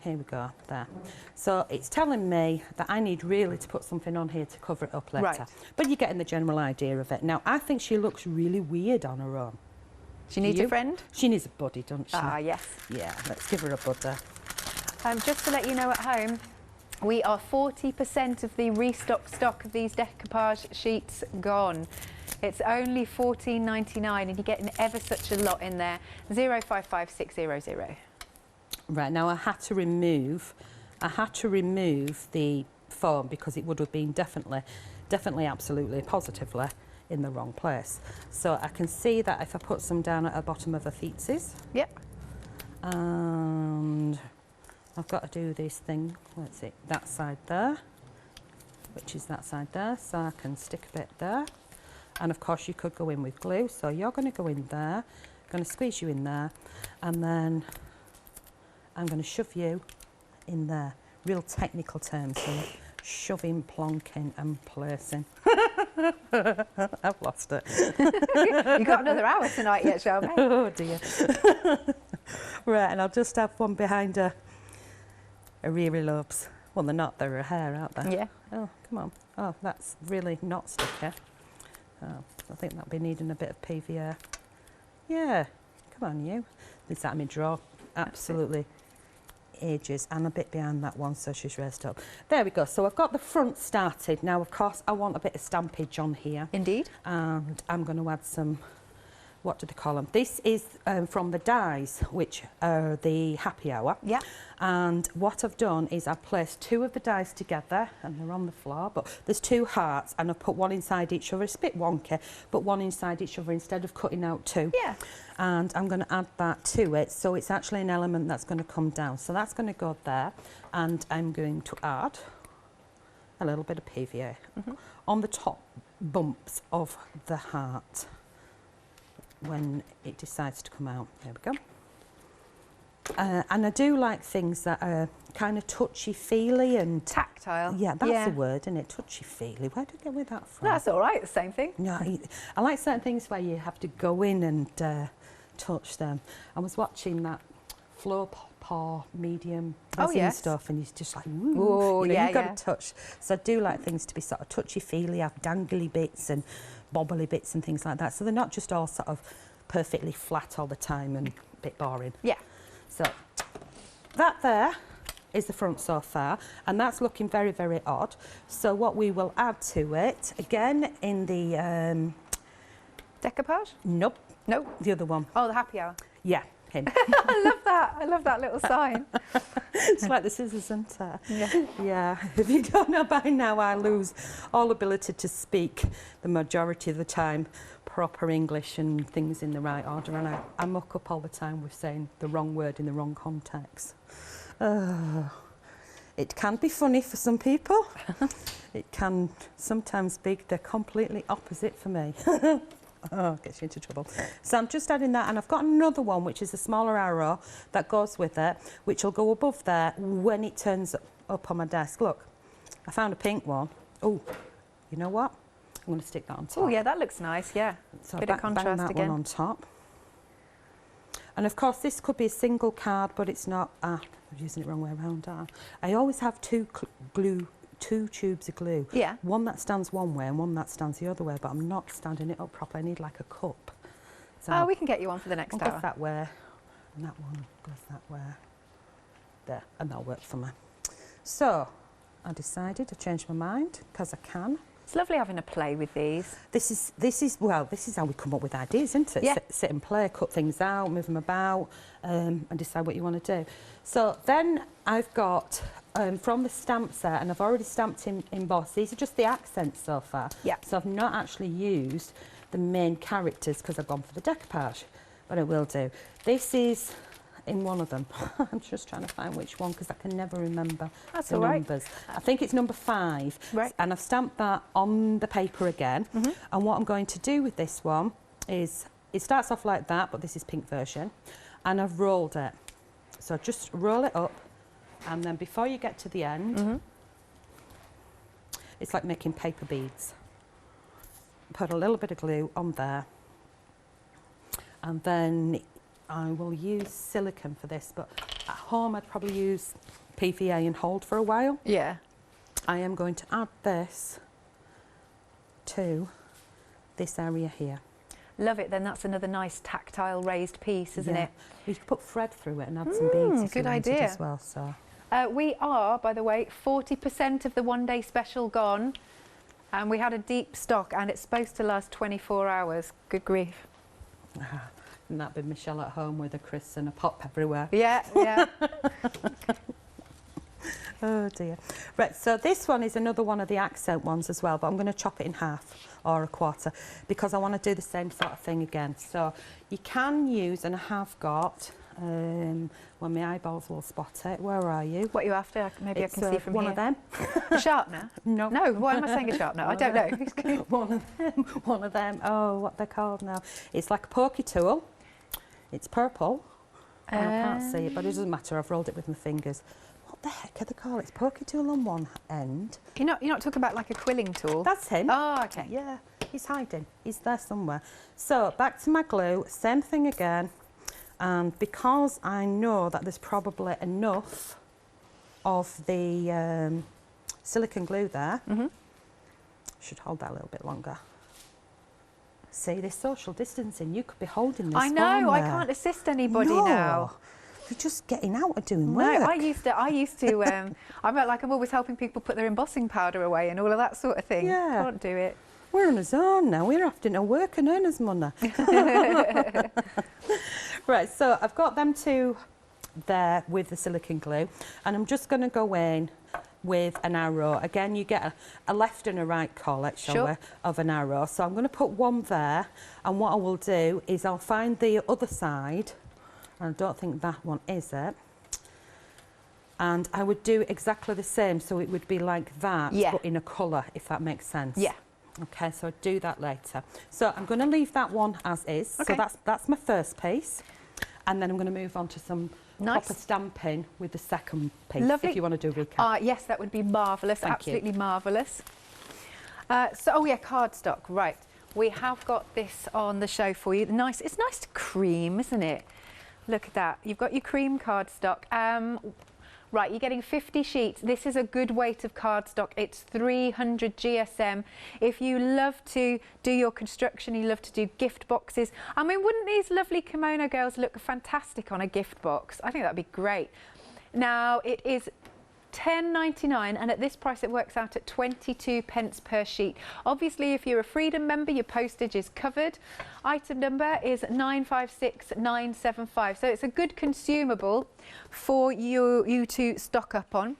here we go, there. So it's telling me that I need really to put something on here to cover it up later. Right. But you're getting the general idea of it. Now, I think she looks really weird on her own. She needs a friend? She needs a buddy, doesn't she? Ah, yes. Yeah, let's give her a buddy. Just to let you know at home, we are 40% of the restock stock of these decoupage sheets gone. It's only $14.99 and you're getting ever such a lot in there. 055600. Right, now I had to remove the foam because it would have been definitely, absolutely, positively in the wrong place. So I can see that if I put some down at the bottom of the feetses. Yep. And I've got to do this thing, let's see, that side there, which is that side there, so I can stick a bit there. And of course you could go in with glue, so you're going to go in there, I'm going to squeeze you in there, and then I'm going to shove you in there. Real technical terms here. Shoving, plonking and placing. I've lost it. You've got another hour tonight yet, Charmain. Oh dear. Right, and I'll just have one behind her reary lobes. Well, they're not, they're her hair, aren't they? Yeah. Oh, come on. Oh, that's really not sticky. Oh, I think that'll be needing a bit of PVA. Yeah, come on you. This at me draw. Absolutely ages, and a bit behind that one, so she's raised up. There we go. So I've got the front started. Now, of course, I want a bit of stampage on here. Indeed. And I'm going to add some, what do they call them? This is from the dies, which are the happy hour. Yeah. And what I've done is I've placed two of the dies together, and they're on the floor, but there's two hearts, and I've put one inside each other. It's a bit wonky, but one inside each other instead of cutting out two. Yeah. And I'm going to add that to it, so it's actually an element that's going to come down. So that's going to go there, and I'm going to add a little bit of PVA on the top bumps of the heart when it decides to come out. There we go. And I do like things that are kind of touchy-feely and tactile. Yeah, that's the word, isn't it? Touchy-feely. Where did I get with that from? That's all right, the same thing. No, I like certain things where you have to go in and touch them. I was watching that Floor Paw medium resin stuff, and he's just like, ooh, you know, you've got to touch. So I do like things to be sort of touchy-feely, have dangly bits and bobbly bits and things like that. So they're not just all sort of perfectly flat all the time and a bit boring. Yeah. So that there is the front so far, and that's looking very, very odd. So what we will add to it, again in the... decoupage? Nope. Nope. The other one. Oh, the happy hour. Yeah, him. I love that. I love that little sign. It's like the scissors, isn't it? Yeah. Yeah. If you don't know by now, I lose all ability to speak the majority of the time proper English and things in the right order, and I muck up all the time with saying the wrong word in the wrong context. It can be funny for some people. It can sometimes be the completely opposite for me. Oh, gets you into trouble. So I'm just adding that, and I've got another one which is a smaller arrow that goes with it, which will go above there when it turns up on my desk. Look, I found a pink one. Oh, you know what? I'm going to stick that on top. Oh yeah, that looks nice. Yeah, so bit of contrast bang that again. one on top. And of course, this could be a single card, but it's not. I'm using it the wrong way around. I always have two tubes of glue. Yeah. One that stands one way and one that stands the other way, but I'm not standing it up properly. I need like a cup. So we can get you one for the next hour. Goes that way, and that one goes that way. There, and that'll work for me. So I decided to change my mind because I can. It's lovely having a play with these. This is how we come up with ideas, isn't it? Yeah. Sit and play, cut things out, move them about, and decide what you want to do. So then I've got from the stamp set, and I've already stamped in embossed. These are just the accents so far. Yeah. So I've not actually used the main characters because I've gone for the decoupage, but I will do. This is in one of them. I'm just trying to find which one because I can never remember the numbers. I think it's number 5. Right. And I've stamped that on the paper again. And what I'm going to do with this one is, it starts off like that, but this is pink version. And I've rolled it. So just roll it up And then before you get to the end, it's like making paper beads. Put a little bit of glue on there. And then I will use silicone for this, but at home I'd probably use PVA and hold for a while. Yeah. I am going to add this to this area here. Love it. Then that's another nice tactile raised piece, isn't it? You can put thread through it and add some beads if good you wanted idea. as well. So we are, by the way, 40% of the one-day special gone, and we had a deep stock, and it's supposed to last 24 hours. Good grief. and that'd be Michelle at home with a Chris and a pop everywhere. Yeah, yeah. Oh dear. Right, so this one is another one of the accent ones as well, but I'm going to chop it in half or a quarter because I want to do the same sort of thing again. So you can use, and I have got, well, my eyeballs will spot it. Where are you? What are you after? Maybe It's, I can see from one here. of them. A sharpener? No. No, why am I saying a sharpener? I don't know. One of them. One of them. Oh, what they're called now. It's like a pokey tool. It's purple. I can't see it, but it doesn't matter. I've rolled it with my fingers. What the heck are they called? It's pokey tool on one end. You're not talking about like a quilling tool? That's him. Oh, okay. Yeah, he's hiding. He's there somewhere. So back to my glue. Same thing again. And because I know that there's probably enough of the silicone glue there, should hold that a little bit longer. See, this social distancing, you could be holding this. I know, I there. can't assist anybody No. now. You're just getting out and doing No, work. I used to. I'm always helping people put their embossing powder away and all of that sort of thing. Yeah. Can't do it. We're on his own now. We're having to work and earn us money. Right, so I've got them two there with the silicone glue, and I'm just going to go in with an arrow. Again, you get a left and a right collet, shall we, of an arrow. So I'm going to put one there, and what I will do is I'll find the other side, and I don't think that one is it. And I would do exactly the same, so it would be like that, but in a colour, if that makes sense. Yeah. Okay, so I'll do that later. So I'm going to leave that one as is. Okay. So that's my first piece. And then I'm going to move on to some proper stamping with the second piece. Lovely. If you want to do a recap. Yes, that would be marvellous. Thank Absolutely you. marvellous. Oh yeah, cardstock. Right. We have got this on the show for you. Nice. It's nice to cream, isn't it? Look at that. You've got your cream cardstock. Right, you're getting 50 sheets. This is a good weight of cardstock. It's 300 GSM. If you love to do your construction, you love to do gift boxes. I mean, wouldn't these lovely Kimono Girls look fantastic on a gift box? I think that'd be great. Now, it is £10.99, and at this price it works out at 22 pence per sheet. Obviously, if you're a Freedom member, your postage is covered. Item number is 956975, so it's a good consumable for you to stock up on.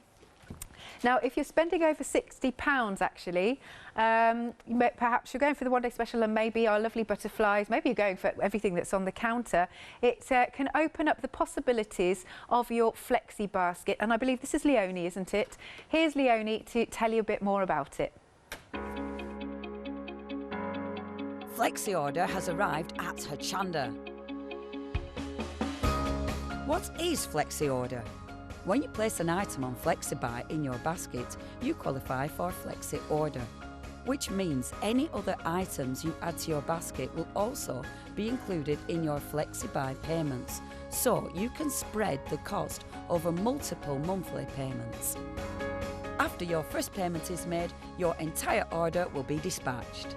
Now, if you're spending over £60, actually, perhaps you're going for the one-day special and maybe our lovely butterflies, maybe you're going for everything that's on the counter, it can open up the possibilities of your flexi basket. And I believe this is Leonie, isn't it? Here's Leonie to tell you a bit more about it. Flexi order has arrived at Hochanda. What is Flexi order? When you place an item on FlexiBuy in your basket, you qualify for Flexi order, which means any other items you add to your basket will also be included in your FlexiBuy payments, so you can spread the cost over multiple monthly payments. After your first payment is made, your entire order will be dispatched.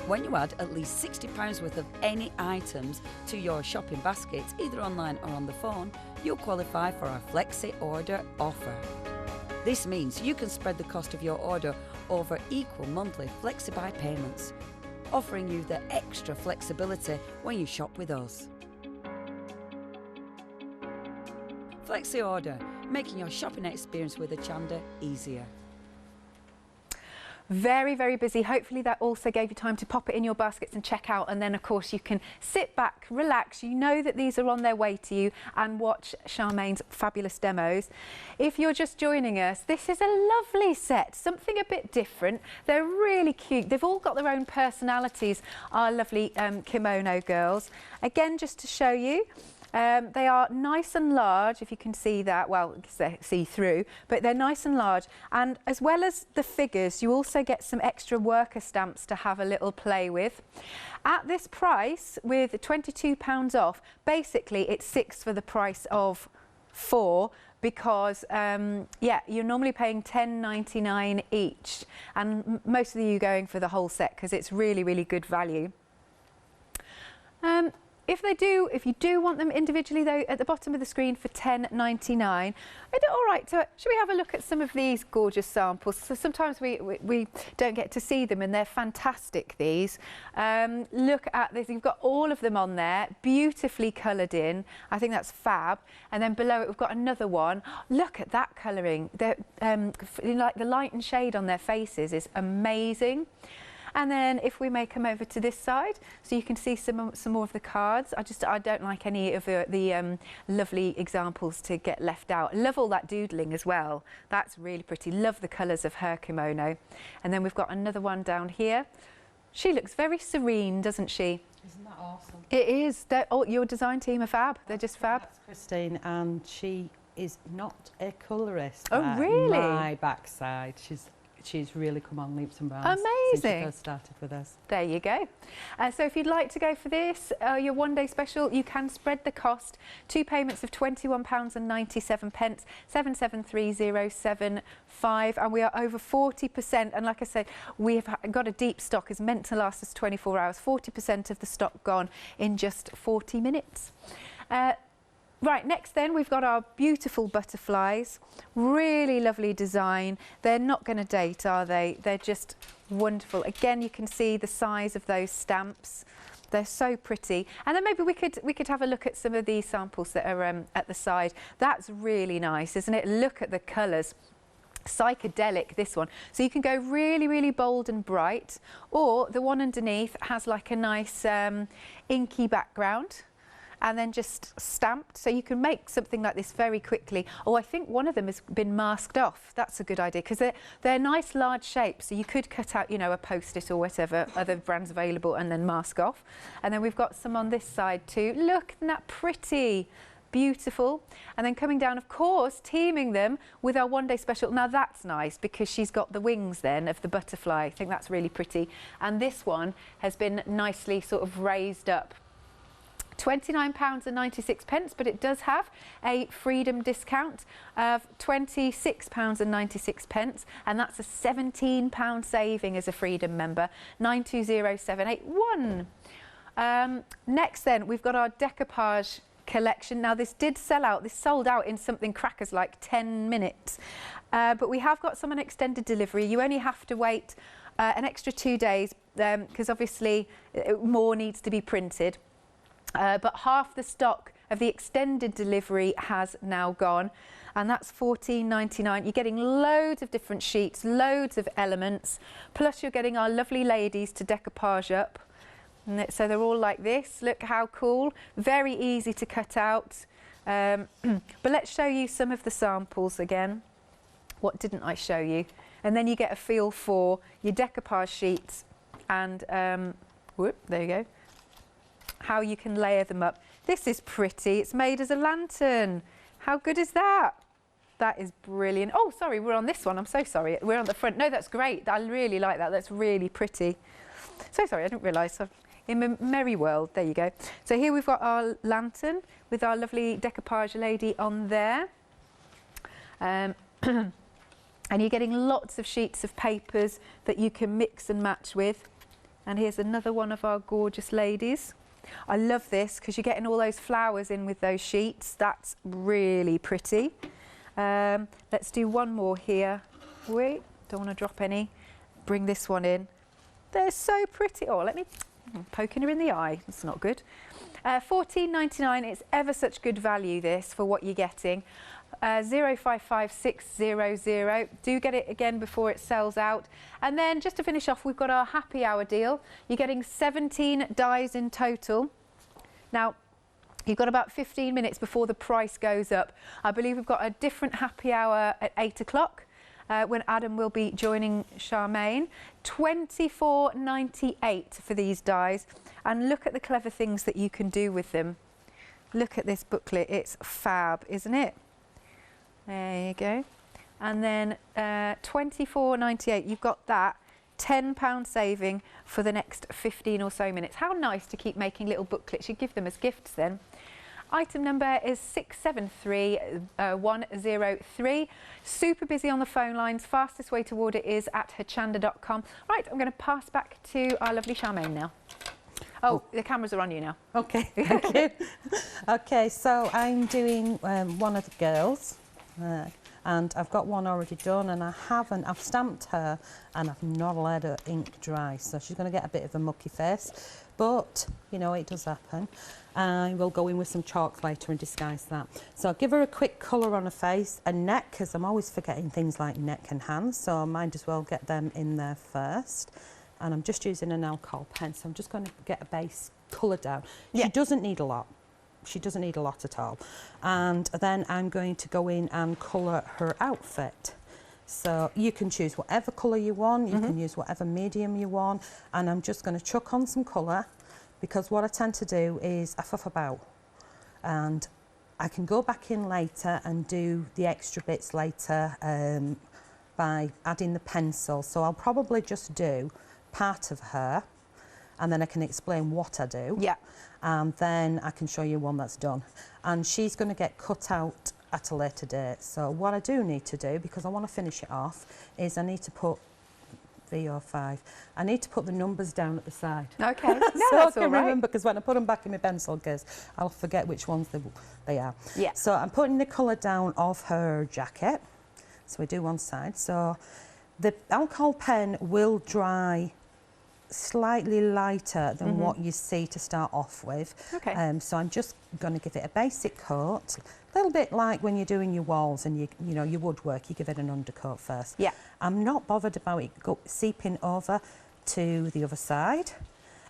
When you add at least £60 worth of any items to your shopping basket, either online or on the phone, you'll qualify for our Flexi Order offer. This means you can spread the cost of your order over equal monthly FlexiBuy payments, offering you the extra flexibility when you shop with us. Flexi Order, making your shopping experience with Hochanda easier. Very, very busy. Hopefully that also gave you time to pop it in your baskets and check out, and then of course you can sit back, relax. You know that these are on their way to you, and watch Charmain's fabulous demos. If you're just joining us, this is a lovely set, something a bit different. They're really cute. They've all got their own personalities, our lovely Kimono Girls. Again, just to show you, They are nice and large, if you can see that. Well, see through, but they're nice and large. And as well as the figures, you also get some extra worker stamps to have a little play with. At this price, with £22 off, basically it's 6 for the price of 4, because yeah, you're normally paying £10.99 each, and most of you going for the whole set because it's really, really good value. If you do want them individually though, at the bottom of the screen for £10.99. Is it all right to, should we have a look at some of these gorgeous samples? So sometimes we don't get to see them, and they're fantastic, these. Look at this, you've got all of them on there, beautifully coloured in. I think that's fab. And then below it we've got another one. Look at that colouring. They're, like the light and shade on their faces is amazing. And then if we may come over to this side, so you can see some more of the cards. I don't like any of the lovely examples to get left out. Love all that doodling as well. That's really pretty. Love the colours of her kimono. And then we've got another one down here. She looks very serene, doesn't she? Isn't that awesome? It is. Oh, your design team are fab. They're just fab. That's Christine, and she is not a colourist. Oh, really? My backside. She's really come on leaps and bounds. Amazing. Since she first started with us. There you go. So if you'd like to go for this, your one-day special, you can spread the cost. 2 payments of £21.97, 773075, and we are over 40%. And like I said, we've got a deep stock. It's meant to last us 24 hours. 40% of the stock gone in just 40 minutes. Right, next then we've got our beautiful butterflies. Really lovely design. They're not going to date, are they? They're just wonderful. Again, you can see the size of those stamps. They're so pretty. And then maybe we could have a look at some of these samples that are at the side. That's really nice, isn't it? Look at the colours. Psychedelic, this one. So you can go really, really bold and bright, or the one underneath has like a nice inky background, and then just stamped, so you can make something like this very quickly. Oh, I think one of them has been masked off. That's a good idea, because they're nice large shapes, so you could cut out, you know, a post-it or whatever, other brands available, and then mask off. And then we've got some on this side too. Look, isn't that pretty? Beautiful. And then coming down, of course, teaming them with our one-day special. Now that's nice, because she's got the wings then of the butterfly. I think that's really pretty. And this one has been nicely sort of raised up. £29.96, but it does have a freedom discount of £26.96, and that's a £17 saving as a freedom member. 920781. Next then, we've got our Decoupage Collection. Now this did sell out. This sold out in something crackers like 10 minutes, but we have got some on extended delivery. You only have to wait an extra 2 days, because obviously more needs to be printed. But half the stock of the extended delivery has now gone, and that's £14.99. You're getting loads of different sheets, loads of elements, plus you're getting our lovely ladies to decoupage up. And so they're all like this. Look how cool. Very easy to cut out. But let's show you some of the samples again. What didn't I show you? And then you get a feel for your decoupage sheets, and whoop, there you go. How you can layer them up. This is pretty. It's made as a lantern. How good is that? That is brilliant. Oh, sorry, we're on this one. I'm so sorry. We're on the front. No, that's great. I really like that. That's really pretty. So sorry, I didn't realise. In a merry world. There you go. So here we've got our lantern with our lovely decoupage lady on there. And you're getting lots of sheets of papers that you can mix and match with. And here's another one of our gorgeous ladies. I love this because you're getting all those flowers in with those sheets. That's really pretty. Let's do one more here. Wait, don't want to drop any. Bring this one in. They're so pretty. Oh, I'm poking her in the eye. It's not good. £14.99. It's ever such good value, this, for what you're getting. 055600. Do get it again before it sells out. And then just to finish off, we've got our happy hour deal. You're getting 17 dies in total. Now, you've got about 15 minutes before the price goes up. I believe we've got a different happy hour at 8 o'clock. When Adam will be joining Charmain. £24.98 for these dies, and look at the clever things that you can do with them. Look at this booklet. It's fab, isn't it? There you go. And then £24.98. You've got that. £10 saving for the next 15 or so minutes. How nice to keep making little booklets. You give them as gifts then. Item number is 673103. Super busy on the phone lines. Fastest way to order is at hochanda.com. Right, I'm going to pass back to our lovely Charmain now. Oh, the cameras are on you now. Okay, thank you. Okay, so I'm doing one of the girls. And I've got one already done, and I've stamped her and I've not let her ink dry, so she's going to get a bit of a mucky face, but you know, it does happen. I will go in with some chalk later and disguise that. So I'll give her a quick colour on her face and neck, because I'm always forgetting things like neck and hands, so I might as well get them in there first. And I'm just using an alcohol pen, so I'm just going to get a base colour down. She doesn't need a lot. She doesn't need a lot at all. And then I'm going to go in and colour her outfit. So you can choose whatever colour you want, you can use whatever medium you want, and I'm just going to chuck on some colour, because what I tend to do is I fuff about, and I can go back in later and do the extra bits later by adding the pencil. So I'll probably just do part of her, and then I can explain what I do. Yeah. And then I can show you one that's done. And she's going to get cut out at a later date. So what I do need to do, because I want to finish it off, is I need to put V05. I need to put the numbers down at the side. Okay, no, so that's I all can right. remember, because when I put them back in my pencil case, I'll forget which ones they are. Yeah. So I'm putting the colour down of her jacket. So we do one side. So the alcohol pen will dry slightly lighter than what you see to start off with. Okay. So I'm just going to give it a basic coat, a little bit like when you're doing your walls and you know your woodwork, you give it an undercoat first. Yeah. I'm not bothered about it seeping over to the other side,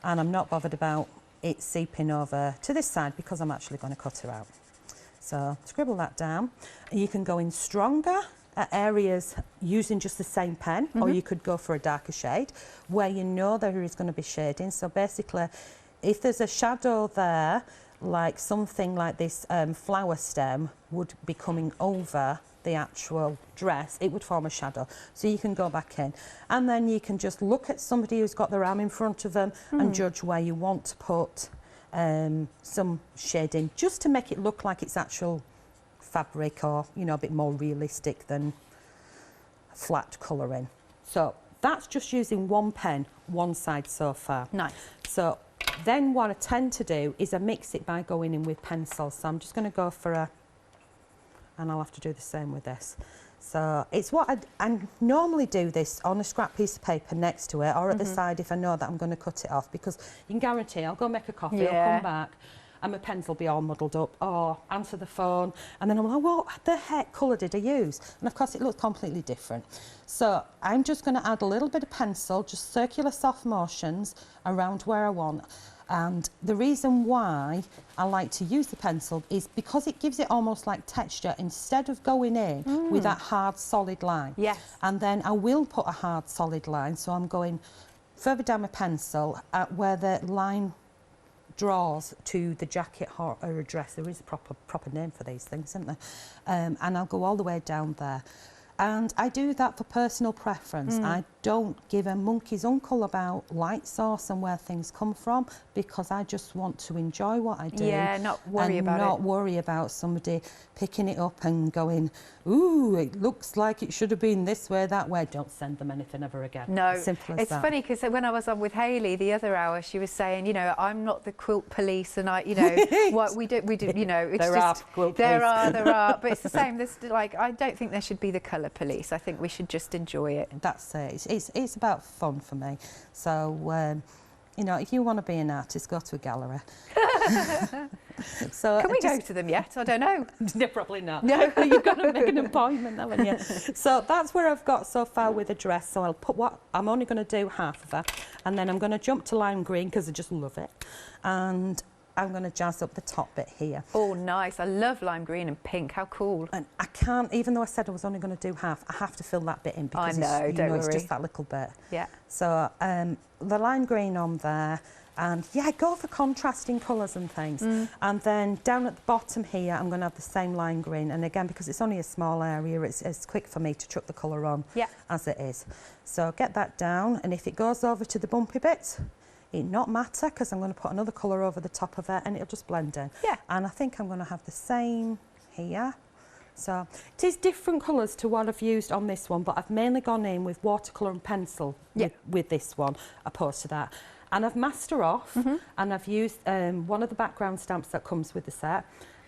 and I'm not bothered about it seeping over to this side, because I'm actually going to cut her out. So scribble that down. You can go in stronger at areas using just the same pen, or you could go for a darker shade where you know there is going to be shading. So basically, if there's a shadow there, like something like this flower stem would be coming over the actual dress, it would form a shadow. So you can go back in, and then you can just look at somebody who's got their arm in front of them and judge where you want to put some shading, just to make it look like it's actual fabric, or you know, a bit more realistic than flat colouring. So that's just using one pen, one side so far. Nice. So then what I tend to do is I mix it by going in with pencils. So I'm just going to go for a, and I'll have to do the same with this. So it's what I normally do this on a scrap piece of paper next to it, or at the side if I know that I'm going to cut it off, because you can guarantee I'll go make a coffee, I'll come back, and my pens will be all muddled up, or answer the phone, and then I'm like, what the heck colour did I use? And of course it looks completely different. So I'm just going to add a little bit of pencil, just circular soft motions around where I want. And the reason why I like to use the pencil is because it gives it almost like texture, instead of going in with that hard solid line. Yes. And then I will put a hard solid line, so I'm going further down my pencil at where the line draws to the jacket or a dress. There is a proper name for these things, isn't there? And I'll go all the way down there. And I do that for personal preference. I don't give a monkey's uncle about light source and where things come from, because I just want to enjoy what I do. Yeah, not worry about it. And not worry about somebody picking it up and going, ooh, it looks like it should have been this way, that way. Don't send them anything ever again. No, Simple as it's that. funny, because when I was on with Hayley the other hour, she was saying, you know, I'm not the quilt police, and I, you know, what we do, you know, it's There just, are quilt there police. are, but it's the same. There's like, I don't think there should be the colour police. I think we should just enjoy it. That's it. It's about fun for me. So, you know, if you want to be an artist, go to a gallery. So Can we go to them yet? I don't know. No, probably not. No. You've got to make an appointment, haven't you? So that's where I've got so far with the dress. So I'll put what I'm only going to do half of her, and then I'm going to jump to lime green because I just love it, and I'm going to jazz up the top bit here. Oh, nice. I love lime green and pink. How cool. And I can't, even though I said I was only going to do half, I have to fill that bit in because I know, it's, don't it's worry. just that little bit. Yeah. So the lime green on there, And yeah, go for contrasting colours and things. And then down at the bottom here, I'm going to have the same lime green. And again, because it's only a small area, it's quick for me to chuck the colour on as it is. So get that down, and if it goes over to the bumpy bits, it not matter, because I'm going to put another colour over the top of it and it'll just blend in. Yeah. And I think I'm going to have the same here. So it is different colours to what I've used on this one, but I've mainly gone in with watercolour and pencil with this one, opposed to that. And I've masked her off, and I've used one of the background stamps that comes with the set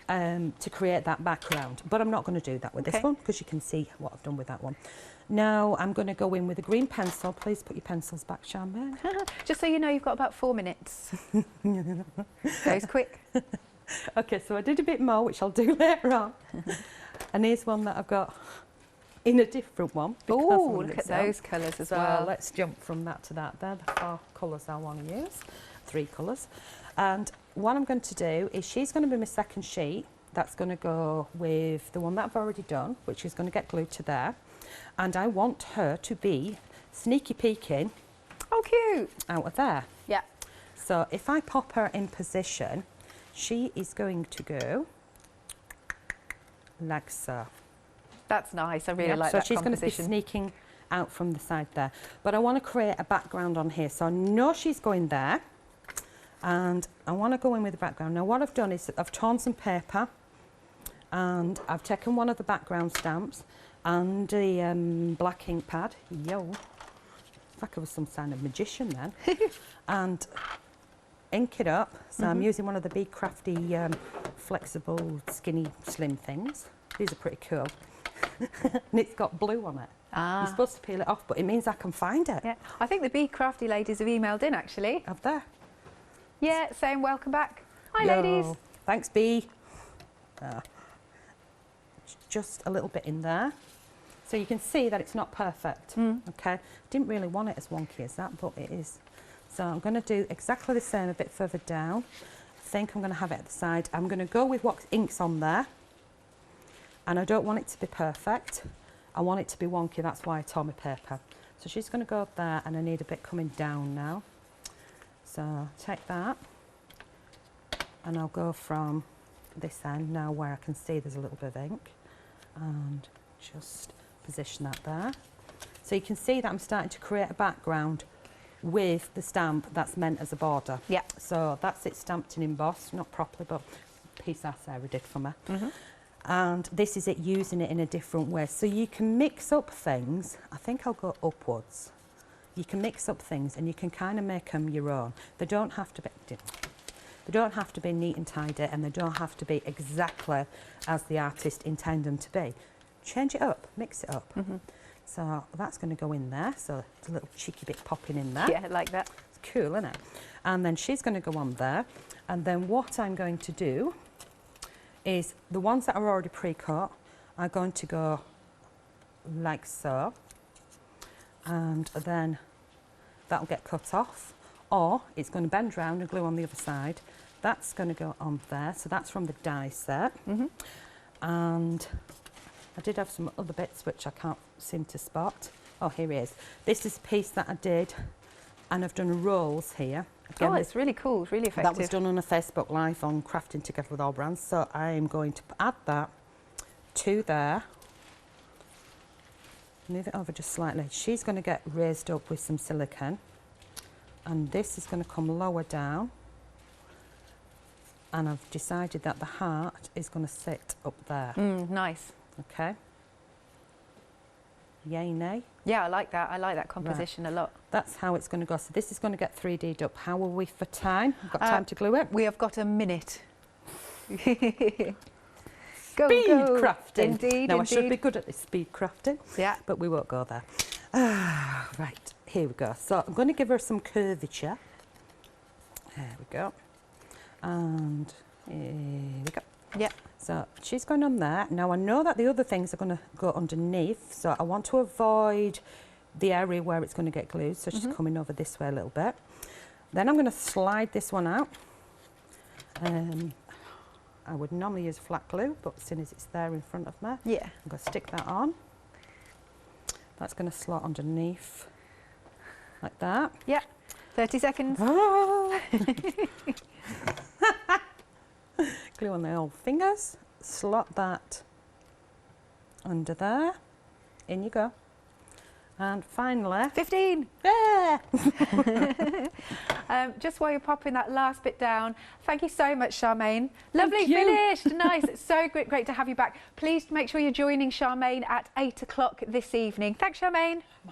to create that background. But I'm not going to do that with this one, because you can see what I've done with that one. Now I'm going to go in with a green pencil. Please put your pencils back, Charmain. Just so you know, you've got about 4 minutes. Goes quick. Okay, so I did a bit more, which I'll do later on. And here's one that I've got in a different one. Oh, look at those colours as well. Let's jump from that to that. They're the 4 colours I want to use, 3 colours. And what I'm going to do is she's going to be my second sheet. That's going to go with the one that I've already done, which is going to get glued to there. And I want her to be sneaky peeking. Oh, cute. Out of there. Yeah. So if I pop her in position, she is going to go like so. That's nice. I really like so that she's going to be composition. sneaking out from the side there. But I want to create a background on here. So I know she's going there. And I want to go in with the background. Now what I've done is I've torn some paper, and I've taken one of the background stamps and the black ink pad. Yo, like I was some kind of magician then. And ink it up. So I'm using one of the Be Crafty flexible skinny slim things. These are pretty cool. And it's got blue on it. You're supposed to peel it off, but it means I can find it. Yeah, I think the Be Crafty ladies have emailed in actually. Up there. Yeah, saying welcome back. Hi, Yo. ladies. Thanks, Bee. Just a little bit in there. So you can see that it's not perfect. Okay. Didn't really want it as wonky as that, but it is. So I'm going to do exactly the same a bit further down. I think I'm going to have it at the side. I'm going to go with what ink's on there. And I don't want it to be perfect. I want it to be wonky. That's why I tore my paper. So she's going to go up there, and I need a bit coming down now. So take that, and I'll go from this end now where I can see there's a little bit of ink, and just position that there. So you can see that I'm starting to create a background with the stamp that's meant as a border. Yeah. So that's it stamped and embossed, not properly, but a piece that Sarah did for me. And this is it using it in a different way. So you can mix up things. I think I'll go upwards. You can mix up things and you can kind of make them your own. They don't have to be neat and tidy, and they don't have to be exactly as the artist intended them to be. Change it up, mix it up. So that's going to go in there. So there's a little cheeky bit popping in there. Yeah, I like that. It's cool, isn't it? And then she's going to go on there. And then what I'm going to do is the ones that are already pre-cut are going to go like so. And then that'll get cut off, or it's going to bend round and glue on the other side. That's going to go on there. So that's from the die set. And I did have some other bits which I can't seem to spot. Oh, here it is. This is a piece that I did, and I've done rolls here. Again, It's really cool, really effective. that was done on a Facebook Live on Crafting Together with All Brands. So I am going to add that to there. Move it over just slightly. She's going to get raised up with some silicone, and this is going to come lower down, and I've decided that the heart is going to sit up there. Nice. Okay. Yay, nay? Yeah, I like that. I like that composition a lot. That's how it's going to go. So this is going to get 3D'd up. How are we for time? We've got time to glue it? We have got a minute. Speed go. crafting. Indeed, Now, indeed. I should be good at this speed crafting. Yeah. But we won't go there. Right, here we go. So I'm going to give her some curvature. There we go. And here we go. Yeah. So she's going on there. Now I know that the other things are going to go underneath, so I want to avoid the area where it's going to get glued. So she's coming over this way a little bit. Then I'm going to slide this one out. I would normally use flat glue, but as soon as it's there in front of me, Yeah. I'm going to stick that on. That's going to slot underneath like that. Yeah. 30 seconds. Glue on the old fingers. Slot that under there. In you go. And finally, 15. yeah. Just while you're popping that last bit down, thank you so much, Charmaine. Lovely you. finished. Nice. It's so great to have you back. Please make sure you're joining Charmaine at 8 o'clock this evening. Thanks, Charmaine. My